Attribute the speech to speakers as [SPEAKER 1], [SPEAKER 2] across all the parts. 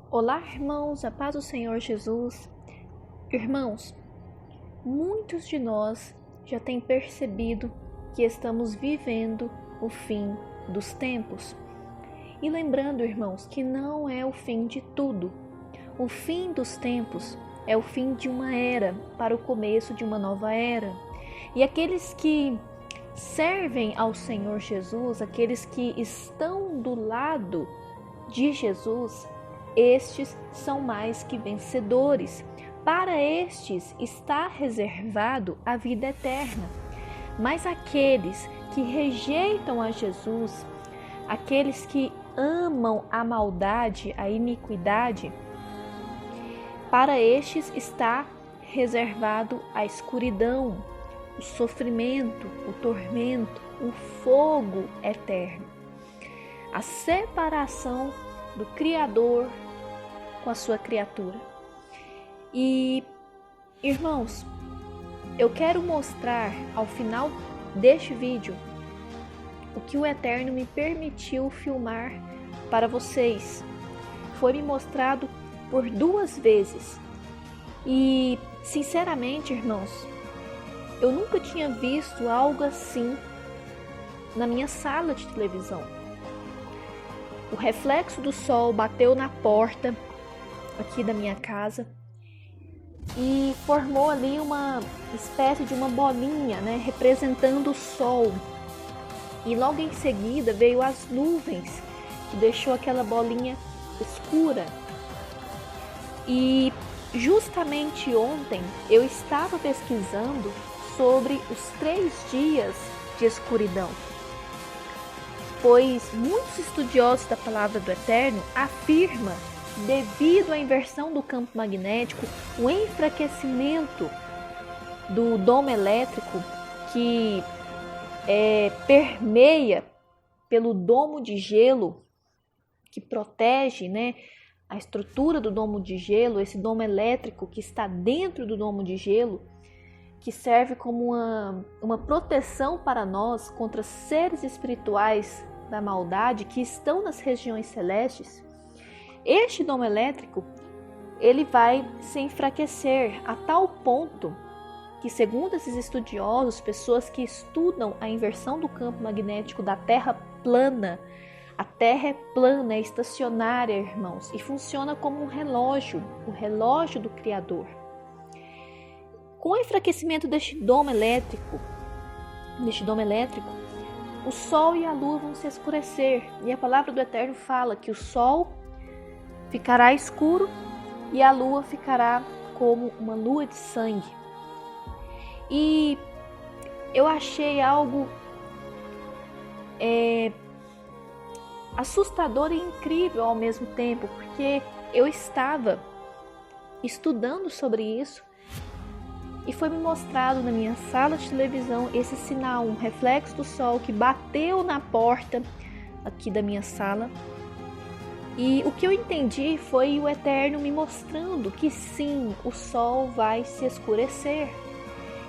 [SPEAKER 1] Olá, irmãos, a paz do Senhor Jesus. Irmãos, muitos de nós já têm percebido que estamos vivendo o fim dos tempos. E lembrando, irmãos, que não é o fim de tudo. O fim dos tempos é o fim de uma era para o começo de uma nova era. E aqueles que servem ao Senhor Jesus, aqueles que estão do lado de Jesus, estes são mais que vencedores. Para estes está reservado a vida eterna. Mas aqueles que rejeitam a Jesus, aqueles que amam a maldade, a iniquidade, para estes está reservado a escuridão, o sofrimento, o tormento, o fogo eterno, a separação do Criador com a sua criatura. E, irmãos, eu quero mostrar ao final deste vídeo o que o Eterno me permitiu filmar para vocês. Foi me mostrado por 2 vezes. E, sinceramente, irmãos, eu nunca tinha visto algo assim na minha sala de televisão. O reflexo do sol bateu na porta aqui da minha casa e formou ali uma espécie de uma bolinha, representando o sol. E logo em seguida veio as nuvens, que deixou aquela bolinha escura. E justamente ontem eu estava pesquisando sobre os 3 dias de escuridão, pois muitos estudiosos da palavra do Eterno afirmam, devido à inversão do campo magnético, o enfraquecimento do domo elétrico que permeia pelo domo de gelo, que protege, a estrutura do domo de gelo, esse domo elétrico que está dentro do domo de gelo, que serve como uma proteção para nós contra seres espirituais da maldade que estão nas regiões celestes. Este domo elétrico, ele vai se enfraquecer a tal ponto que, segundo esses estudiosos, pessoas que estudam a inversão do campo magnético da Terra plana, a Terra é plana, é estacionária, irmãos, e funciona como um relógio, o relógio do Criador. Com o enfraquecimento deste domo elétrico, o Sol e a Lua vão se escurecer. E a palavra do Eterno fala que o Sol ficará escuro e a Lua ficará como uma lua de sangue. E eu achei algo assustador e incrível ao mesmo tempo, porque eu estava estudando sobre isso e foi me mostrado na minha sala de televisão esse sinal, um reflexo do sol que bateu na porta aqui da minha sala. E o que eu entendi foi o Eterno me mostrando que sim, o sol vai se escurecer.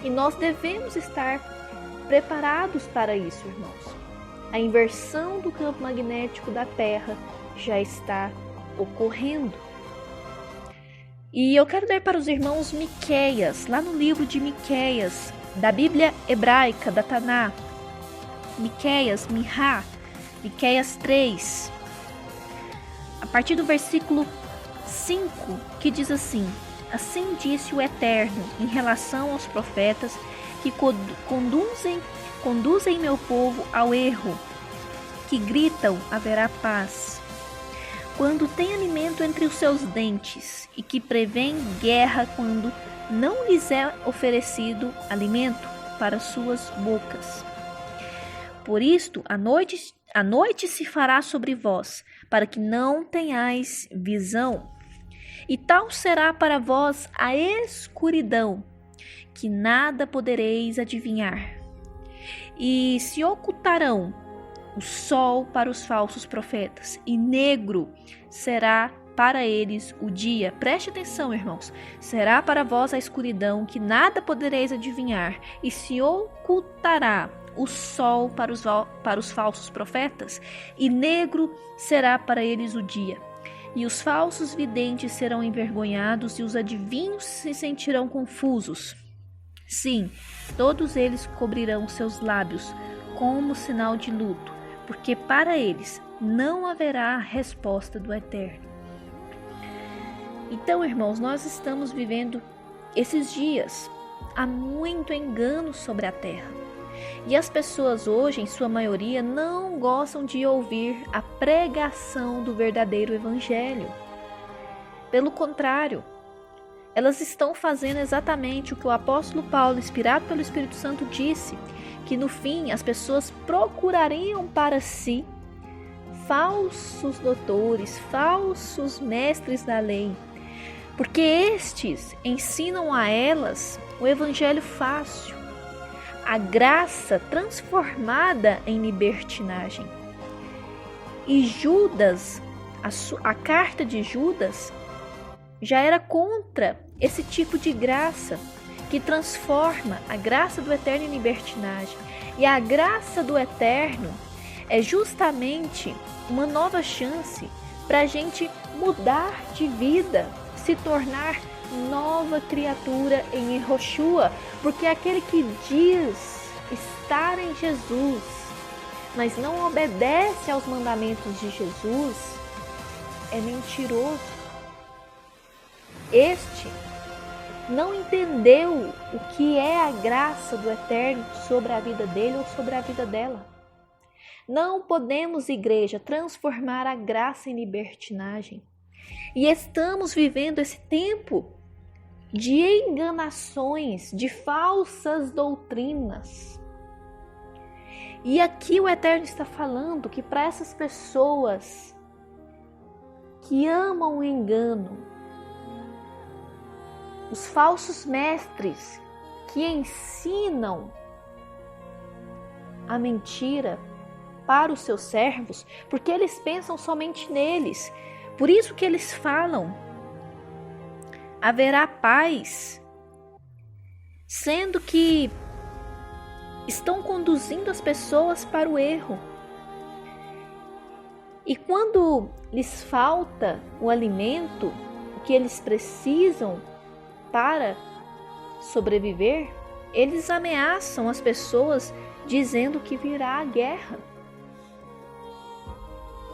[SPEAKER 1] E nós devemos estar preparados para isso, irmãos. A inversão do campo magnético da Terra já está ocorrendo. E eu quero ler para os irmãos Miqueias, lá no livro de Miqueias, da Bíblia hebraica, da Taná. Miqueias, Mihá, Miqueias 3, a partir do versículo 5, que diz assim: Assim disse o Eterno em relação aos profetas que conduzem meu povo ao erro, que gritam haverá paz, quando tem alimento entre os seus dentes, e que prevêem guerra quando não lhes é oferecido alimento para suas bocas. Por isto, a noite se fará sobre vós, para que não tenhais visão, e tal será para vós a escuridão, que nada podereis adivinhar. E se ocultarão o sol para os falsos profetas, e negro será para eles o dia. Preste atenção, irmãos. Será para vós a escuridão, que nada podereis adivinhar, e se ocultará o sol para os falsos profetas, e negro será para eles o dia. e os falsos videntes serão envergonhados e os adivinhos se sentirão confusos. Sim, todos eles cobrirão seus lábios como sinal de luto, porque para eles não haverá resposta do Eterno. Então, irmãos, nós estamos vivendo esses dias. Há muito engano sobre a terra. E as pessoas hoje, em sua maioria, não gostam de ouvir a pregação do verdadeiro evangelho. Pelo contrário, elas estão fazendo exatamente o que o apóstolo Paulo, inspirado pelo Espírito Santo, disse, que no fim as pessoas procurariam para si falsos doutores, falsos mestres da lei, porque estes ensinam a elas o evangelho fácil, a graça transformada em libertinagem. E Judas, a carta de Judas, já era contra esse tipo de graça que transforma a graça do Eterno em libertinagem. E a graça do Eterno é justamente uma nova chance para a gente mudar de vida, se tornar nova criatura em Yehoshua, porque aquele que diz estar em Jesus, mas não obedece aos mandamentos de Jesus, é mentiroso. Este não entendeu o que é a graça do Eterno sobre a vida dele ou sobre a vida dela. Não podemos, igreja, transformar a graça em libertinagem. E estamos vivendo esse tempo de enganações, de falsas doutrinas. E aqui o Eterno está falando que para essas pessoas que amam o engano, os falsos mestres que ensinam a mentira para os seus servos, porque eles pensam somente neles. Por isso que eles falam: haverá paz, sendo que estão conduzindo as pessoas para o erro. E quando lhes falta o alimento, o que eles precisam para sobreviver, eles ameaçam as pessoas dizendo que virá a guerra.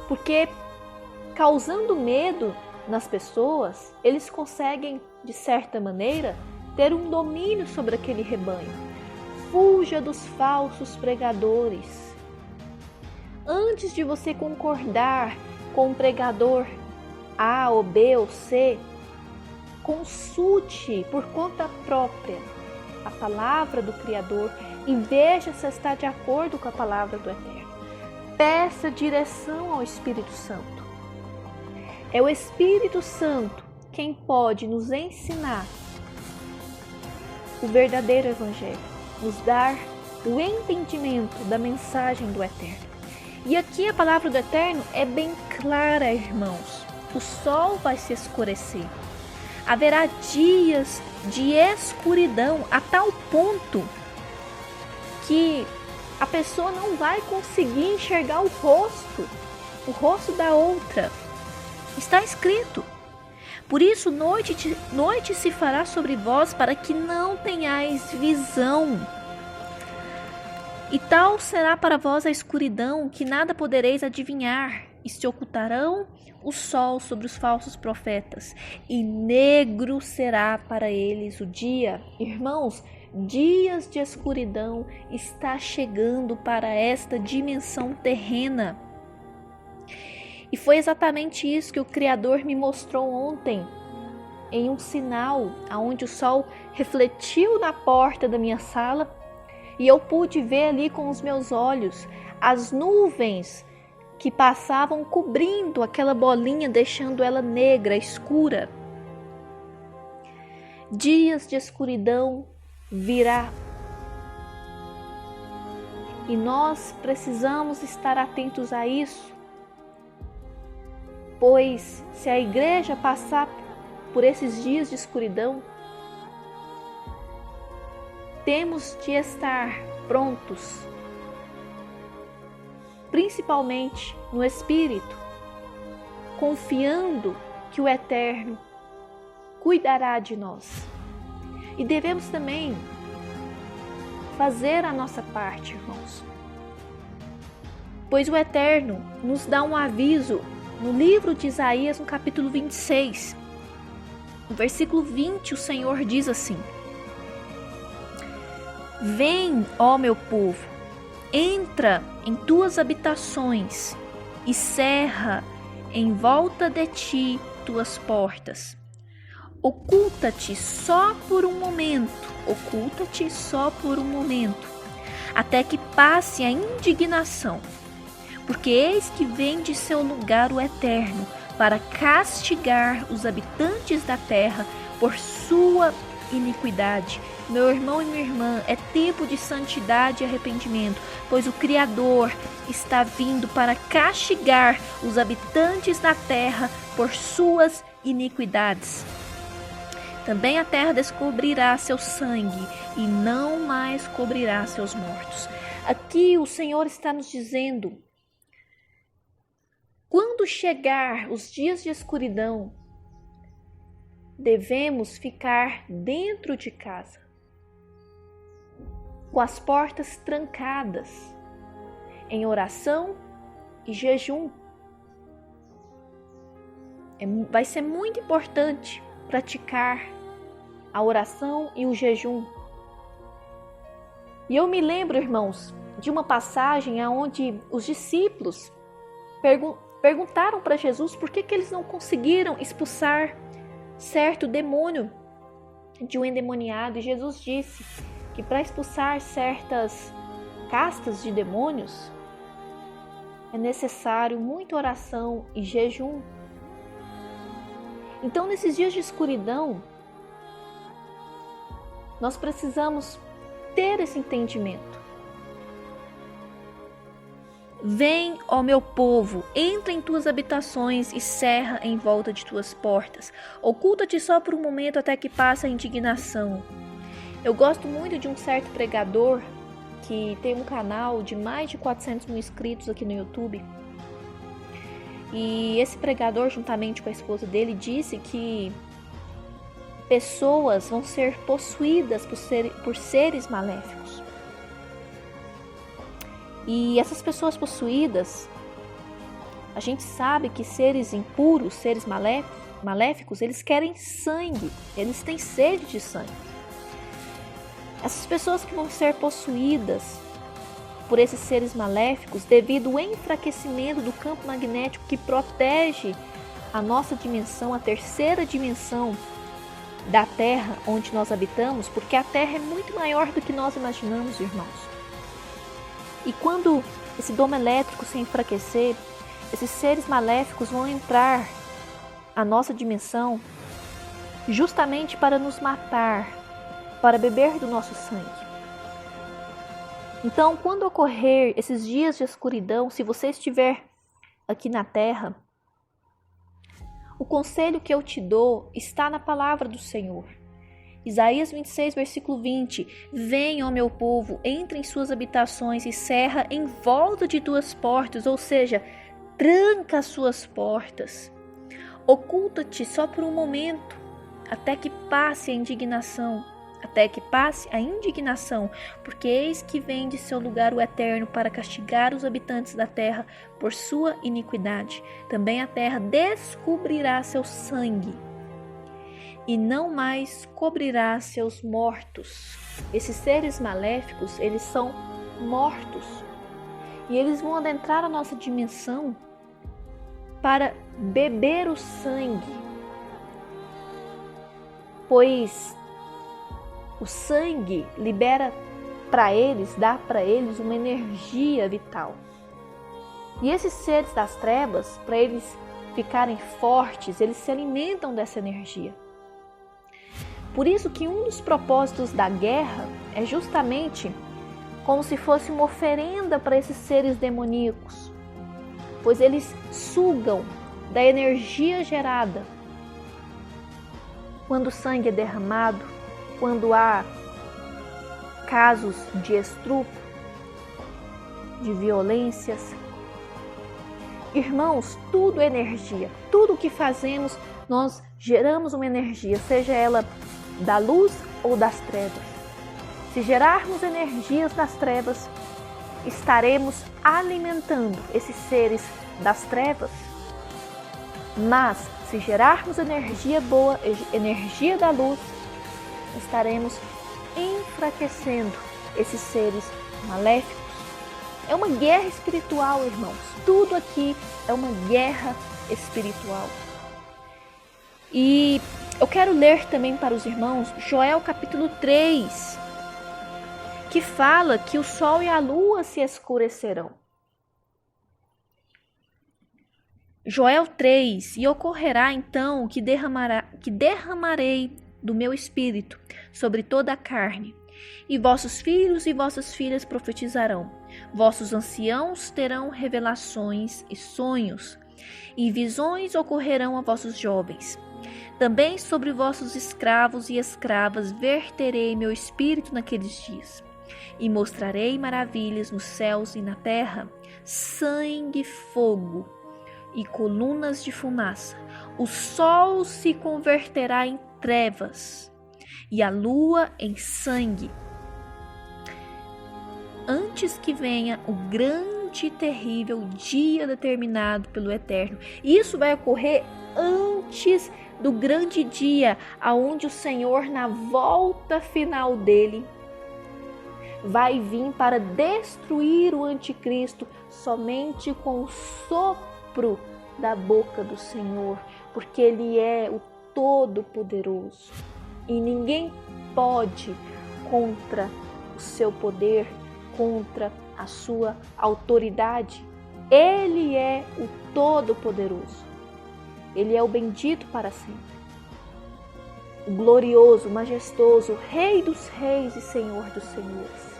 [SPEAKER 1] Porque causando medo nas pessoas, eles conseguem, de certa maneira, ter um domínio sobre aquele rebanho. Fuja dos falsos pregadores. Antes de você concordar com um pregador A ou B ou C, consulte por conta própria a palavra do Criador e veja se está de acordo com a palavra do Eterno. Peça direção ao Espírito Santo. É o Espírito Santo quem pode nos ensinar o verdadeiro Evangelho, nos dar o entendimento da mensagem do Eterno. E aqui a palavra do Eterno é bem clara, irmãos. O sol vai se escurecer. Haverá dias de escuridão a tal ponto que a pessoa não vai conseguir enxergar o rosto da outra. Está escrito: por isso noite se fará sobre vós, para que não tenhais visão. E tal será para vós a escuridão, que nada podereis adivinhar, e se ocultarão o sol sobre os falsos profetas, e negro será para eles o dia. Irmãos, dias de escuridão está chegando para esta dimensão terrena. E foi exatamente isso que o Criador me mostrou ontem, em um sinal, onde o sol refletiu na porta da minha sala, e eu pude ver ali com os meus olhos as nuvens que passavam cobrindo aquela bolinha, deixando ela negra, escura. Dias de escuridão virá. E nós precisamos estar atentos a isso, pois se a igreja passar por esses dias de escuridão, temos de estar prontos, principalmente no espírito, confiando que o Eterno cuidará de nós. E devemos também fazer a nossa parte, irmãos. Pois o Eterno nos dá um aviso no livro de Isaías, no capítulo 26. No versículo 20, o Senhor diz assim: Vem, ó meu povo, entra em tuas habitações e cerra em volta de ti tuas portas. Oculta-te só por um momento, até que passe a indignação, porque eis que vem de seu lugar o Eterno para castigar os habitantes da terra por sua iniquidade. Meu irmão e minha irmã, é tempo de santidade e arrependimento, pois o Criador está vindo para castigar os habitantes da terra por suas iniquidades. Também a terra descobrirá seu sangue e não mais cobrirá seus mortos. Aqui o Senhor está nos dizendo: quando chegar os dias de escuridão, devemos ficar dentro de casa, com as portas trancadas, em oração e jejum. Vai ser muito importante praticar a oração e o jejum. E eu me lembro, irmãos, de uma passagem onde os discípulos perguntaram para Jesus por que eles não conseguiram expulsar certo demônio de um endemoniado. E Jesus disse que para expulsar certas castas de demônios é necessário muita oração e jejum. Então, nesses dias de escuridão, nós precisamos ter esse entendimento. Vem, ó meu povo, entra em tuas habitações e cerra em volta de tuas portas. Oculta-te só por um momento até que passe a indignação. Eu gosto muito de um certo pregador que tem um canal de mais de 400 mil inscritos aqui no YouTube. E esse pregador, juntamente com a esposa dele, disse que pessoas vão ser possuídas por seres maléficos. E essas pessoas possuídas, a gente sabe que seres impuros, seres maléficos, eles querem sangue, eles têm sede de sangue. Essas pessoas que vão ser possuídas por esses seres maléficos, devido ao enfraquecimento do campo magnético que protege a nossa dimensão, a terceira dimensão da Terra onde nós habitamos, porque a Terra é muito maior do que nós imaginamos, irmãos. E quando esse domo elétrico se enfraquecer, esses seres maléficos vão entrar à nossa dimensão justamente para nos matar, para beber do nosso sangue. Então, quando ocorrer esses dias de escuridão, se você estiver aqui na Terra, o conselho que eu te dou está na palavra do Senhor. Isaías 26, versículo 20. Vem, ó meu povo, entre em suas habitações e cerra em volta de tuas portas, ou seja, tranca as suas portas. Oculta-te só por um momento, até que passe a indignação. Porque eis que vem de seu lugar o Eterno para castigar os habitantes da terra por sua iniquidade. Também a terra descobrirá seu sangue e não mais cobrirá seus mortos. Esses seres maléficos, eles são mortos e eles vão adentrar a nossa dimensão para beber o sangue, pois o sangue libera para eles, dá para eles uma energia vital. E esses seres das trevas, para eles ficarem fortes, eles se alimentam dessa energia. Por isso que um dos propósitos da guerra é justamente como se fosse uma oferenda para esses seres demoníacos, pois eles sugam da energia gerada quando o sangue é derramado, quando há casos de estupro, de violências. Irmãos, tudo é energia. Tudo o que fazemos, nós geramos uma energia, seja ela da luz ou das trevas. Se gerarmos energias das trevas, estaremos alimentando esses seres das trevas. Mas, se gerarmos energia boa, energia da luz, estaremos enfraquecendo esses seres maléficos. É uma guerra espiritual, irmãos. Tudo aqui é uma guerra espiritual. E eu quero ler também para os irmãos Joel capítulo 3, que fala que o sol e a lua se escurecerão. Joel 3, e ocorrerá então que derramarei do meu espírito sobre toda a carne, e vossos filhos e vossas filhas profetizarão, vossos anciãos terão revelações e sonhos, e visões ocorrerão a vossos jovens. Também sobre vossos escravos e escravas verterei meu espírito naqueles dias, e mostrarei maravilhas nos céus e na terra, sangue, fogo e colunas de fumaça. O sol se converterá em trevas e a lua em sangue, antes que venha o grande e terrível dia determinado pelo Eterno. Isso vai ocorrer antes do grande dia, aonde o Senhor, na volta final dele, vai vir para destruir o anticristo somente com o sopro da boca do Senhor, porque ele é o Todo-Poderoso e ninguém pode contra o seu poder, contra a sua autoridade. Ele é o Todo-Poderoso, ele é o bendito para sempre, o glorioso, majestoso, Rei dos reis e Senhor dos senhores.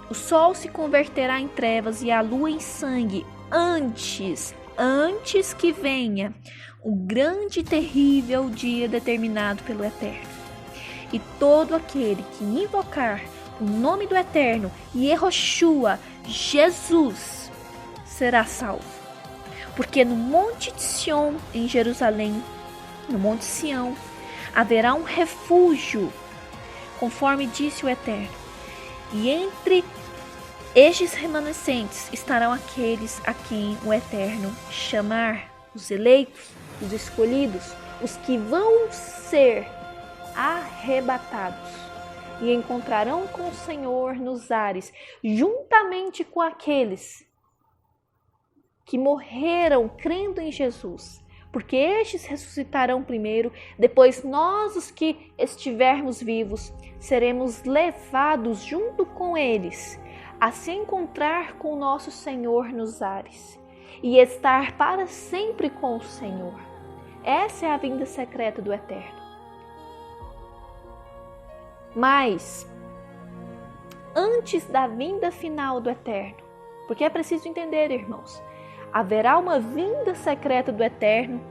[SPEAKER 1] O sol se converterá em trevas e a lua em sangue antes que venha o grande e terrível dia determinado pelo Eterno. E todo aquele que invocar o nome do Eterno, Yehoshua, Jesus, será salvo. Porque no Monte de Sião, em Jerusalém, no Monte Sião, haverá um refúgio, conforme disse o Eterno. E entre estes remanescentes estarão aqueles a quem o Eterno chamar, os eleitos, os escolhidos, os que vão ser arrebatados e encontrarão com o Senhor nos ares, juntamente com aqueles que morreram crendo em Jesus, porque estes ressuscitarão primeiro, depois nós, os que estivermos vivos, seremos levados junto com eles a se encontrar com o nosso Senhor nos ares e estar para sempre com o Senhor. Essa é a vinda secreta do Eterno. Mas, antes da vinda final do Eterno, porque é preciso entender, irmãos, haverá uma vinda secreta do Eterno,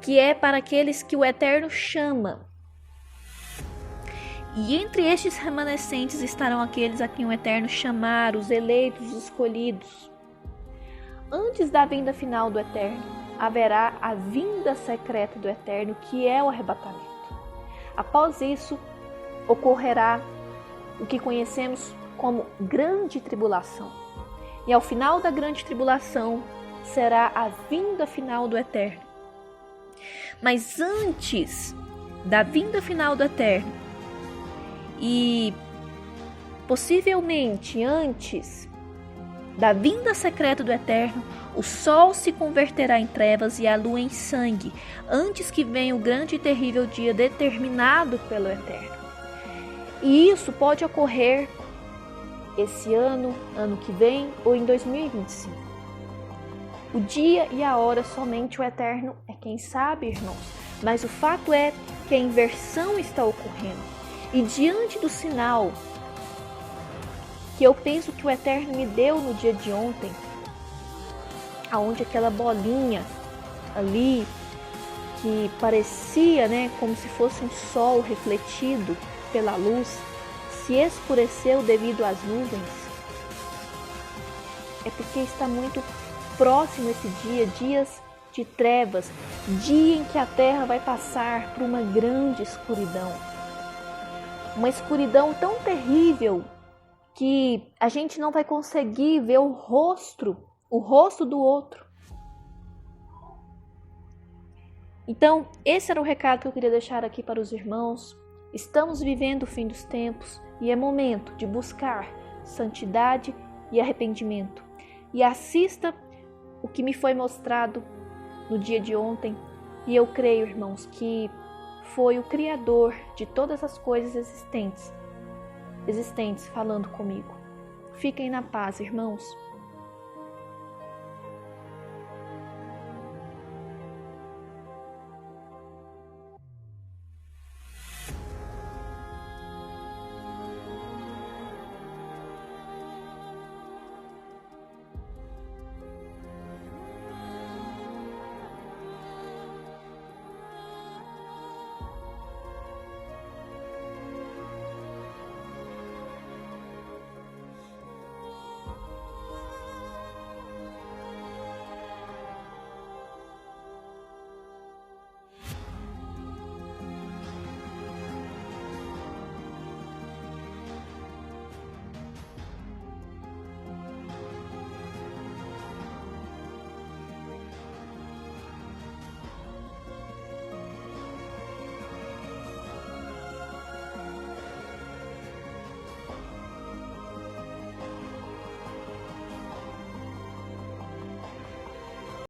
[SPEAKER 1] que é para aqueles que o Eterno chama. E entre estes remanescentes estarão aqueles a quem o Eterno chamar, os eleitos, os escolhidos. Antes da vinda final do Eterno, haverá a vinda secreta do Eterno, que é o arrebatamento. Após isso, ocorrerá o que conhecemos como grande tribulação. E ao final da grande tribulação, será a vinda final do Eterno. Mas antes da vinda final do Eterno, e possivelmente antes da vinda secreta do Eterno, o sol se converterá em trevas e a lua em sangue, antes que venha o grande e terrível dia determinado pelo Eterno. E isso pode ocorrer esse ano, ano que vem ou em 2025. O dia e a hora somente o Eterno é quem sabe, irmãos. Mas o fato é que a inversão está ocorrendo. E diante do sinal que eu penso que o Eterno me deu no dia de ontem, aonde aquela bolinha ali, que parecia, como se fosse um sol refletido pela luz, se escureceu devido às nuvens. é porque está muito próximo esse dia, dias de trevas, dia em que a terra vai passar por uma grande escuridão. Uma escuridão tão terrível que a gente não vai conseguir ver o rosto do outro. Então, esse era o recado que eu queria deixar aqui para os irmãos. Estamos vivendo o fim dos tempos e é momento de buscar santidade e arrependimento. E assista o que me foi mostrado no dia de ontem, e eu creio, irmãos, que foi o Criador de todas as coisas existentes falando comigo. Fiquem na paz, irmãos.